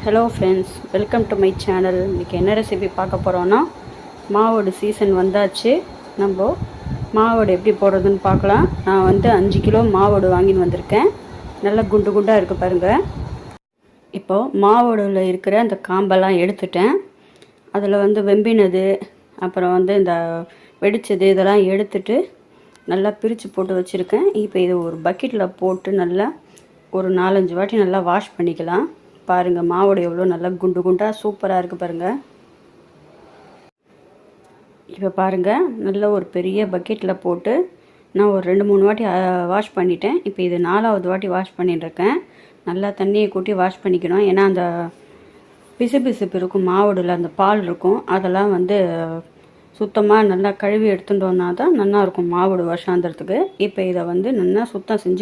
Hello friends, welcome to my channel. இன்றைக்கி என்ன recipe பார்க்க போகிறோன்னா, மாவோட சீசன் வந்தாச்சு. நம்ம மாவோடு எப்படி போடுறதுன்னு பார்க்கலாம். நான் 5 கிலோ மாவோடு வாங்கின்னு வந்திருக்கேன். நல்லா குண்டு குண்டாக இருக்குது பாருங்கள். இப்போது மாவோடில் இருக்கிற அந்த காம்பெல்லாம் எடுத்துட்டேன். அதில் வெம்பினது, அப்புறம் இந்த வெடித்தது இதெல்லாம் எடுத்துட்டு நல்லா பிரித்து போட்டு வச்சுருக்கேன். இப்போ இது ஒரு பக்கெட்டில் போட்டு நல்லா ஒரு 4-5 வாட்டி நல்லா வாஷ் பண்ணிக்கலாம். பாருங்கள், மாவோட எவ்வளோ நல்லா குண்டு குண்டாக சூப்பராக இருக்குது பாருங்கள். இப்போ பாருங்கள், நல்ல ஒரு பெரிய பக்கெட்டில் போட்டு நான் ஒரு 2-3 வாட்டி வாஷ் பண்ணிட்டேன். இப்போ இது 4வது வாட்டி வாஷ் பண்ணிட்டுருக்கேன். நல்லா தண்ணியை கூட்டி வாஷ் பண்ணிக்கணும். ஏன்னா அந்த பிசுபிசுப்பு இருக்கும், மாவோடில் அந்த பால் இருக்கும், அதெல்லாம் சுத்தமாக நல்லா கழுவி எடுத்துட்டோன்னா தான் நல்லாயிருக்கும் மாவோடு வாஷ் ஆகிறதுக்கு. இப்போ இதை நல்லா சுத்தம் செஞ்சு